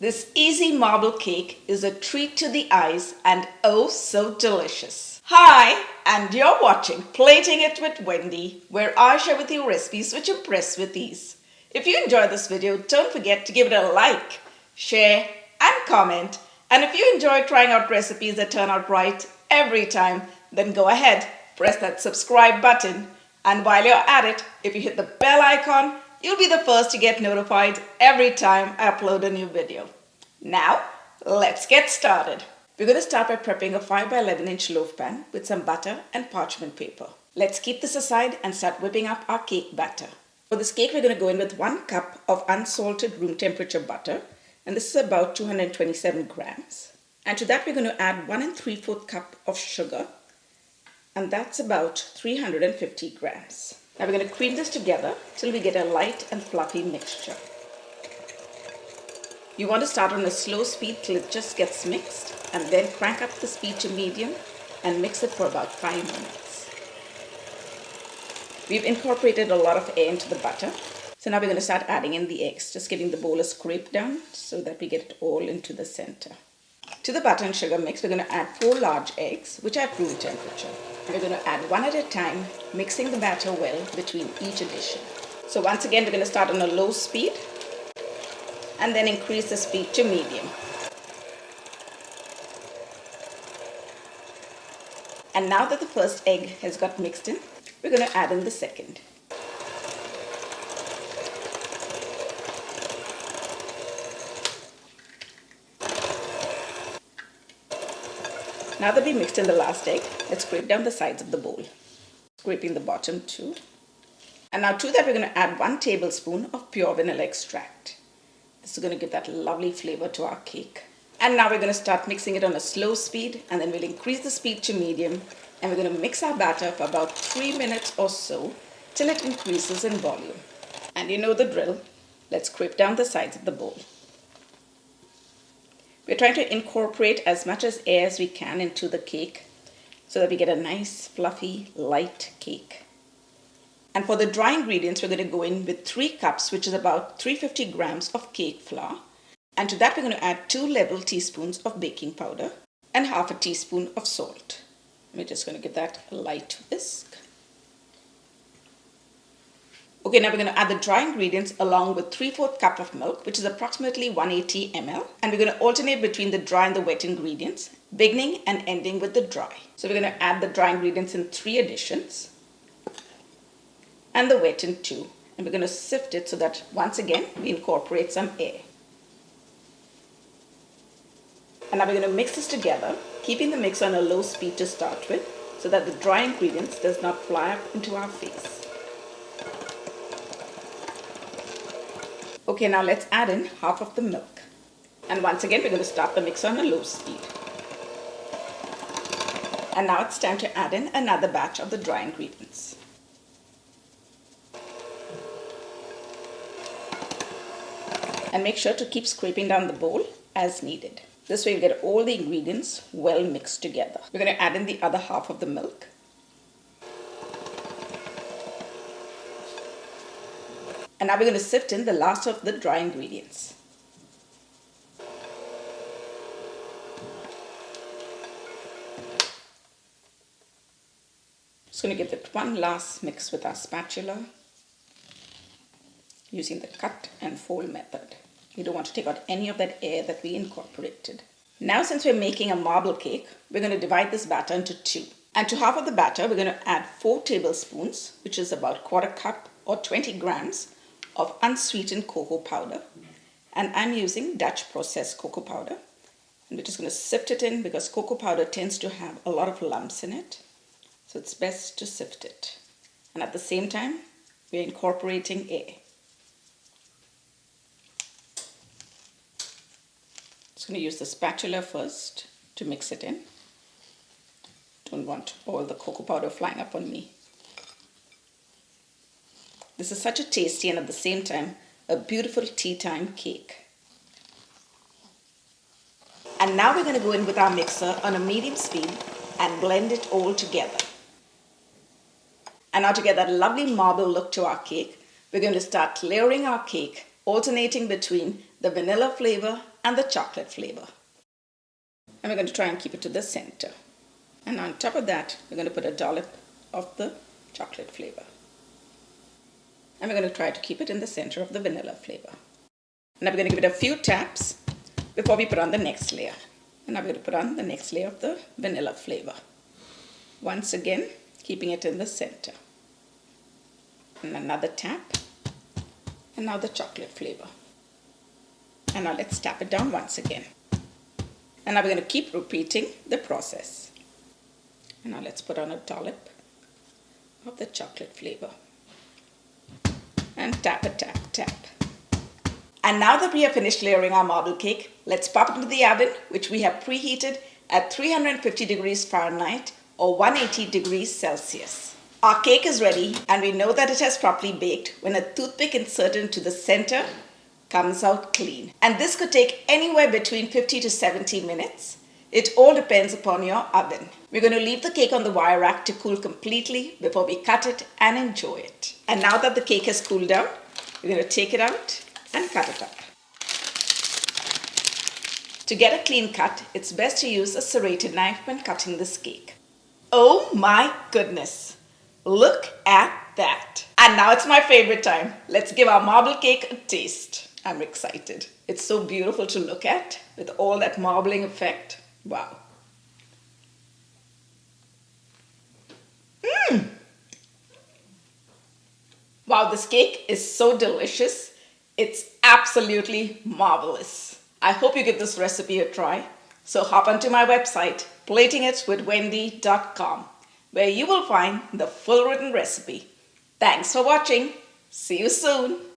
This easy marble cake is a treat to the eyes and oh so delicious. Hi, and you're watching Plating It with Wendy, where I share with you recipes which impress with ease. If you enjoyed this video, don't forget to give it a like, share, and comment. And if you enjoy trying out recipes that turn out right every time, then go ahead, press that subscribe button. And while you're at it, if you hit the bell icon, you'll be the first to get notified every time I upload a new video. Now, let's get started. We're going to start by prepping a 5 by 11 inch loaf pan with some butter and parchment paper. Let's keep this aside and start whipping up our cake batter. For this cake, we're going to go in with 1 cup of unsalted room temperature butter, and this is about 227 grams. And to that, we're going to add 1 3/4 cup of sugar, and that's about 350 grams. Now we're going to cream this together till we get a light and fluffy mixture. You want to start on a slow speed till it just gets mixed, and then crank up the speed to medium and mix it for about 5 minutes. We've incorporated a lot of air into the butter, so now we're going to start adding in the eggs, just giving the bowl a scrape down so that we get it all into the center. To the butter and sugar mix, we're going to add 4 large eggs, which are at room temperature. We're going to add 1 at a time, mixing the batter well between each addition. So once again, we're going to start on a low speed and then increase the speed to medium. And now that the first egg has got mixed in, we're going to add in the second. Now that we mixed in the last egg, let's scrape down the sides of the bowl, scraping the bottom too. And now to that, we're going to add 1 tablespoon of pure vanilla extract. This is going to give that lovely flavor to our cake. And now we're going to start mixing it on a slow speed, and then we'll increase the speed to medium, and we're going to mix our batter for about 3 minutes or so till it increases in volume. And you know the drill. Let's scrape down the sides of the bowl. We're trying to incorporate as much as air as we can into the cake so that we get a nice, fluffy, light cake. And for the dry ingredients, we're going to go in with 3 cups, which is about 350 grams of cake flour. And to that, we're going to add 2 level teaspoons of baking powder and half a teaspoon of salt. We're just going to give that a light whisk. Okay, now we're going to add the dry ingredients along with 3/4 cup of milk, which is approximately 180 ml. And we're going to alternate between the dry and the wet ingredients, beginning and ending with the dry. So we're going to add the dry ingredients in 3 additions and the wet in 2. And we're going to sift it so that once again we incorporate some air. And now we're going to mix this together, keeping the mix on a low speed to start with so that the dry ingredients does not fly up into our face. Okay, now let's add in half of the milk. And once again, we're going to start the mix on a low speed. And now it's time to add in another batch of the dry ingredients. And make sure to keep scraping down the bowl as needed. This way you get all the ingredients well mixed together. We're going to add in the other half of the milk. And now we're going to sift in the last of the dry ingredients. Just going to give it one last mix with our spatula using the cut and fold method. You don't want to take out any of that air that we incorporated. Now, since we're making a marble cake, we're going to divide this batter into 2. And to half of the batter, we're going to add 4 tablespoons, which is about 1/4 cup or 20 grams of unsweetened cocoa powder. And I'm using Dutch processed cocoa powder. And we're just going to sift it in because cocoa powder tends to have a lot of lumps in it. So it's best to sift it. And at the same time, we're incorporating air. Just going to use the spatula first to mix it in. Don't want all the cocoa powder flying up on me. This is such a tasty and at the same time a beautiful tea time cake. And now we're going to go in with our mixer on a medium speed and blend it all together. And now to get that lovely marble look to our cake, we're going to start layering our cake, alternating between the vanilla flavor and the chocolate flavor. And we're going to try and keep it to the center. And on top of that, we're going to put a dollop of the chocolate flavor. And we're going to try to keep it in the center of the vanilla flavor. And now we're going to give it a few taps before we put on the next layer. And now we're going to put on the next layer of the vanilla flavor. Once again, keeping it in the center. And another tap. And now the chocolate flavor. And now let's tap it down once again. And now we're going to keep repeating the process. And now let's put on a dollop of the chocolate flavor. And tap, tap. And now that we have finished layering our marble cake, let's pop it into the oven, which we have preheated at 350 degrees Fahrenheit or 180 degrees Celsius. Our cake is ready, and we know that it has properly baked when a toothpick inserted into the center comes out clean. And this could take anywhere between 50 to 70 minutes. It all depends upon your oven. We're going to leave the cake on the wire rack to cool completely before we cut it and enjoy it. And now that the cake has cooled down, we're going to take it out and cut it up. To get a clean cut, it's best to use a serrated knife when cutting this cake. Oh my goodness! Look at that! And now it's my favorite time. Let's give our marble cake a taste. I'm excited. It's so beautiful to look at with all that marbling effect. Wow. Wow, this cake is so delicious. It's absolutely marvelous. I hope you give this recipe a try. So hop onto my website, platingitwithwendy.com, where you will find the full written recipe. Thanks for watching. See you soon.